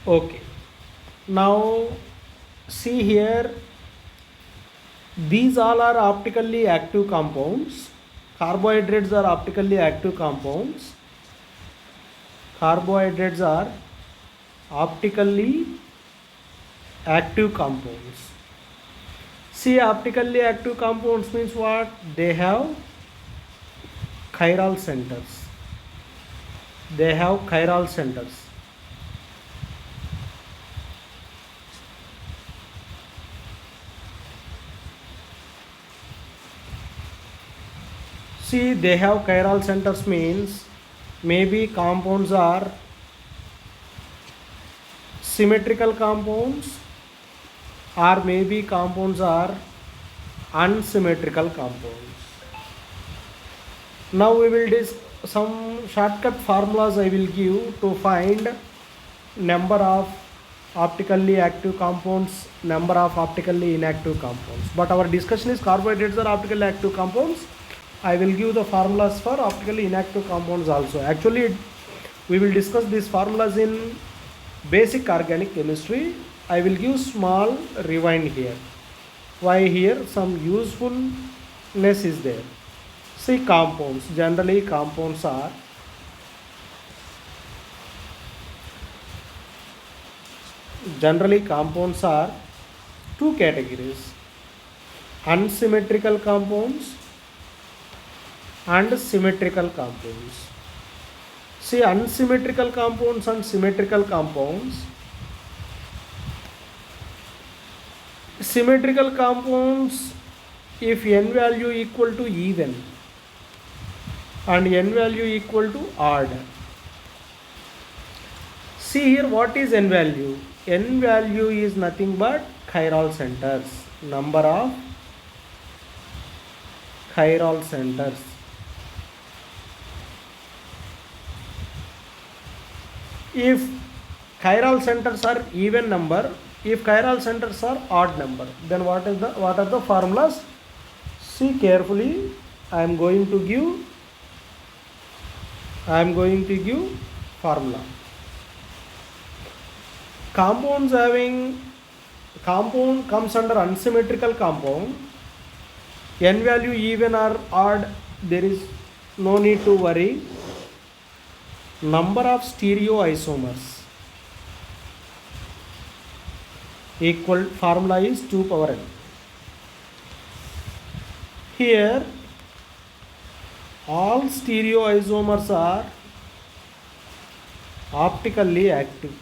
Okay. Now see here, these all are optically active compounds. Carbohydrates are optically active compounds. Carbohydrates are optically active compounds. See, optically active compounds means what? They have chiral centers. They have chiral centers. See, they have chiral centers means maybe compounds are symmetrical compounds, or maybe compounds are unsymmetrical compounds. Now we will some shortcut formulas I will give to find number of optically active compounds, number of optically inactive compounds. But our discussion is carbohydrates are optically active compounds. I will give the formulas for optically inactive compounds also. Actually, we will discuss these formulas in basic organic chemistry. I will give small rewind here. Why here? Some usefulness is there. See, compounds. Generally compounds are two categories: unsymmetrical compounds and symmetrical compounds. See, unsymmetrical compounds and symmetrical compounds. Symmetrical compounds, if n value equal to even and n value equal to odd. See here, what is n value? N value is nothing but chiral centers, number of chiral centers. If chiral centers are even number, if chiral centers are odd number, then what are the formulas? See carefully. I am going to give formula. Compound comes under unsymmetrical compound. N value even or odd, there is no need to worry. Number of stereoisomers equal, formula is 2 power n. Here all stereoisomers are optically active.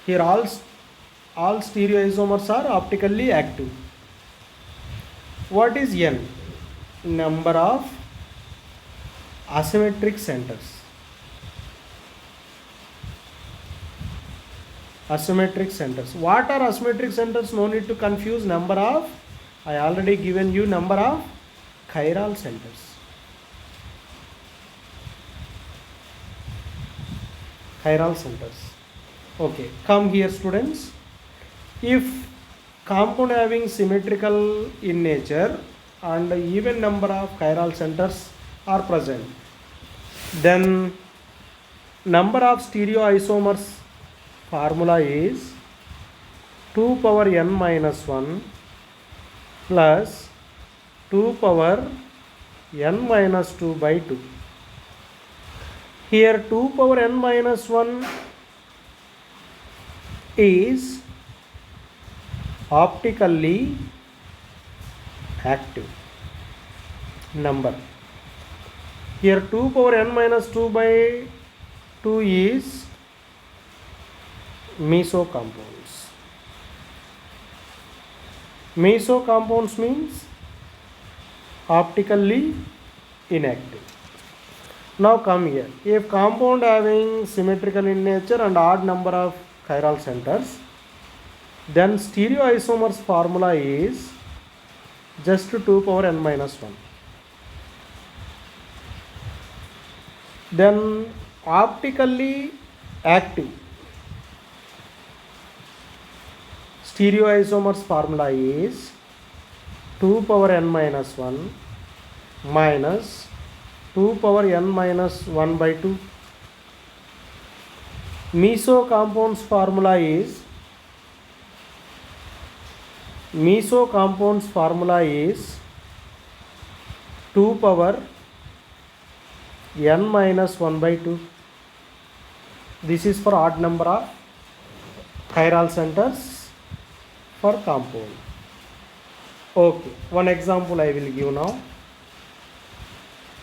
Here all stereoisomers are optically active. What is n? Number of asymmetric centers. Asymmetric centers. What are asymmetric centers? No need to confuse. Number of, I already given you number of chiral centers. Chiral centers. Okay, come here students. If compound having symmetrical in nature and even number of chiral centers are present, then number of stereoisomers formula is 2 power n minus 1 plus 2 power n minus 2 by 2. Here 2 power n minus 1 is optically active number. Here 2 power n minus 2 by 2 is meso compounds. Meso compounds means optically inactive. Now come here. If compound having symmetrical in nature and odd number of chiral centers, then stereoisomers formula is just 2 power n minus 1. Then optically active stereoisomers formula is 2 power n minus 1 minus 2 power n minus 1 by 2. Meso compounds formula is 2 power n minus 1 by 2. This is for odd number of chiral centers for compound. Okay, one example I will give now.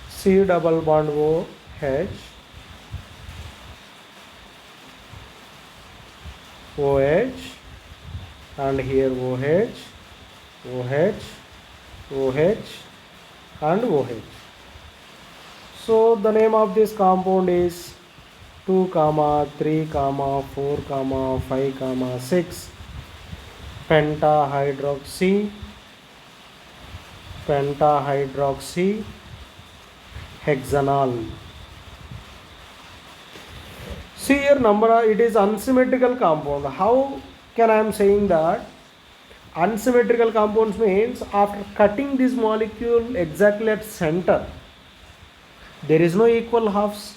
C double bond OH, OH, and here OH, OH, OH, and OH. So the name of this compound is 2, 3, 4, 5, 6 pentahydroxy hexanol. See here it is unsymmetrical compound. How can I am saying that? Unsymmetrical compounds means after cutting this molecule exactly at center, there is no equal halves.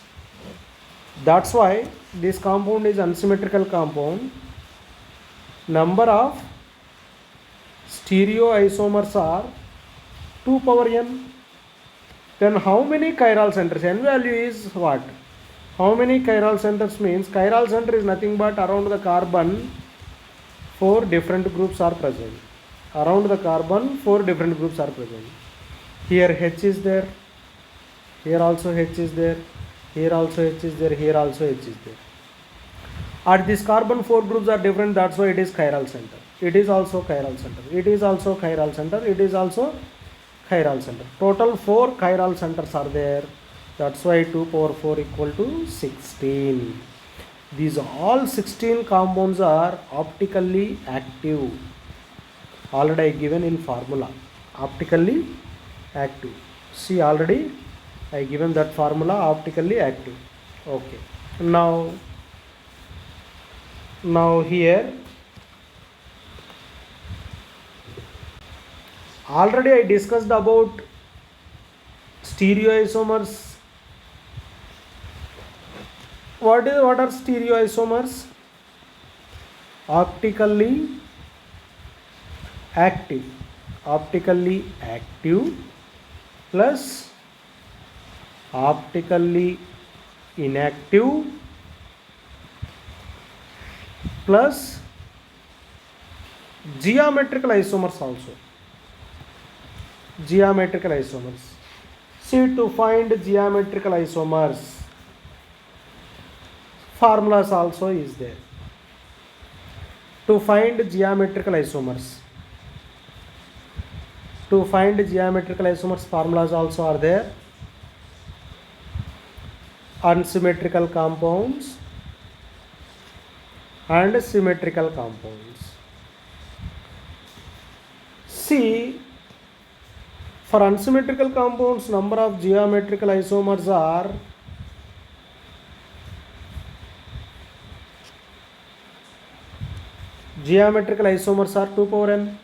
That's why this compound is unsymmetrical compound. Number of stereoisomers are 2 power n. Then how many chiral centers? N value is what? How many chiral centers means chiral center is nothing but around the carbon 4 different groups are present. Around the carbon 4 different groups are present. Here H is there. Here also H is there. Here also H is there. Here also H is there. At this carbon 4 groups are different. That's why it is chiral center. It is also chiral center. It is also chiral center. It is also chiral center. Total 4 chiral centers are there. That's why 2 power 4 equal to 16. These all 16 compounds are optically active. Already given in formula. Optically active. See, already I given that formula, optically active. Okay. Now here already I discussed about stereoisomers. What are stereoisomers? Optically active plus optically inactive plus geometrical isomers also. Geometrical isomers. See, to find geometrical isomers, formulas also is there. To find geometrical isomers, formulas also are there. Unsymmetrical compounds and symmetrical compounds. See, for unsymmetrical compounds, number of geometrical isomers are geometrical isomers are 2 power n.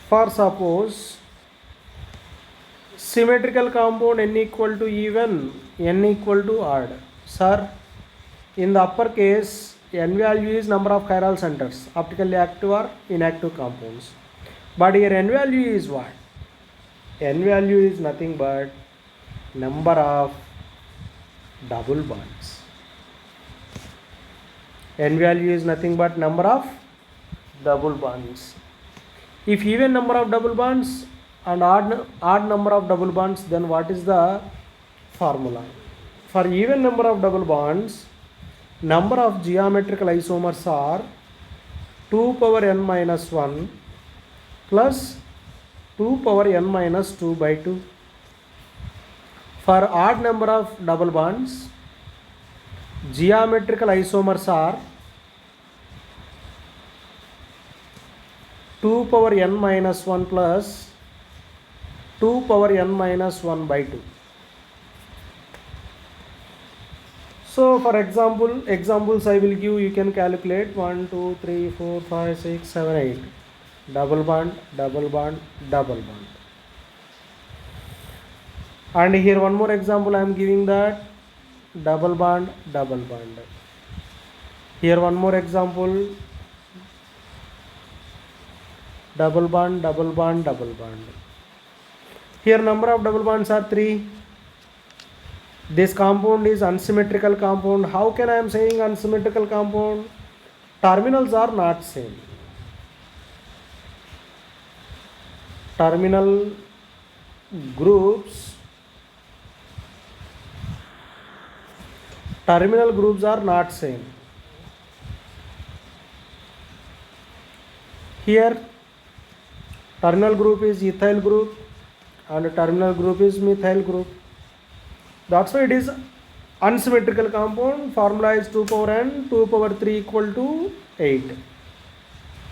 For suppose symmetrical compound n equal to even, n equal to odd. Sir, in the upper case, n value is number of chiral centers, optically active or inactive compounds. But here n value is what? N value is nothing but number of double bonds. N value is nothing but number of double bonds. If even number of double bonds and odd number of double bonds, then what is the formula? For even number of double bonds, number of geometrical isomers are 2 power n minus 1 plus 2 power n minus 2 by 2. For odd number of double bonds, geometrical isomers are 2 power n minus 1 plus 2 power n minus 1 by 2. So for examples I will give, you can calculate 1, 2, 3, 4, 5, 6, 7, 8. Double bond, double bond, double bond. And here one more example I am giving, that double bond, double bond. Here one more example, double bond, double bond, double bond. Here number of double bonds are 3. This compound is unsymmetrical compound. How can I am saying unsymmetrical compound? Terminals are not same. Terminal groups are not same. Here terminal group is ethyl group and terminal group is methyl group. That's why it is unsymmetrical compound. Formula is 2 power n, 2 power 3 equal to 8.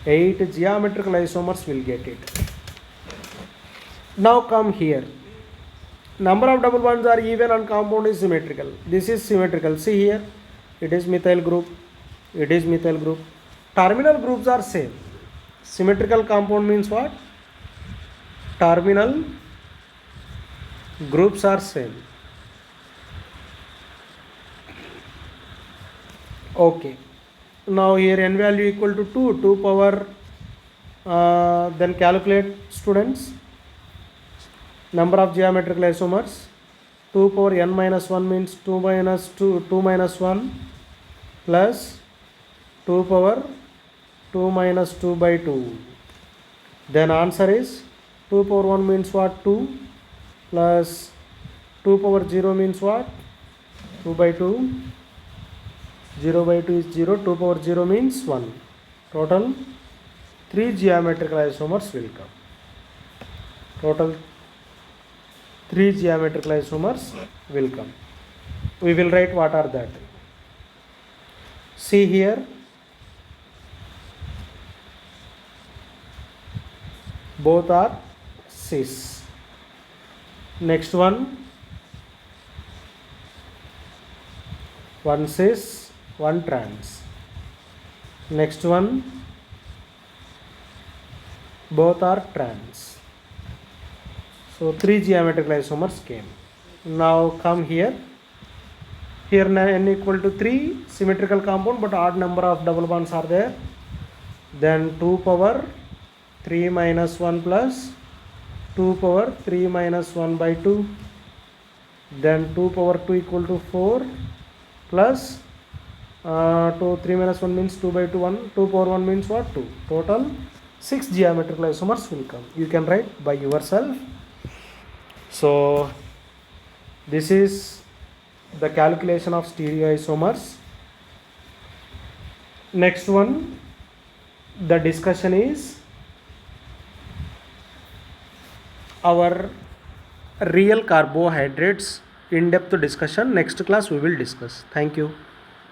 8 geometrical isomers will get it. Now come here. Number of double bonds are even and compound is symmetrical. This is symmetrical. See here, it is methyl group. It is methyl group. Terminal groups are same. Symmetrical compound means what? Terminal groups are same. Okay. Now here n value equal to 2, 2 power, then calculate students. Number of geometrical isomers. 2 power n minus 1 means 2 minus 1 plus 2 power 2 minus 2 by 2. Then answer is 2 power 1 means what? 2 plus 2 power 0 means what? 2 by 2. 0 by 2 is 0. 2 power 0 means 1. Total 3 geometrical isomers will come. Total 3 geometrical isomers will come. We will write what are that. See here, both are cis. Next one cis, one trans. Next one, both are trans. So 3 geometrical isomers came. Now come here. Here n equal to 3, symmetrical compound, but odd number of double bonds are there. Then 2 power 3 minus 1 plus 2 power 3 minus 1 by 2. Then 2 power 2 equal to 4 plus 3 minus 1 means 2 by 2, 1. 2 power 1 means what? 2. Total 6 geometrical isomers will come. You can write by yourself. So this is the calculation of stereoisomers. Next one, the discussion is our real carbohydrates. In-depth discussion. Next class we will discuss. Thank you.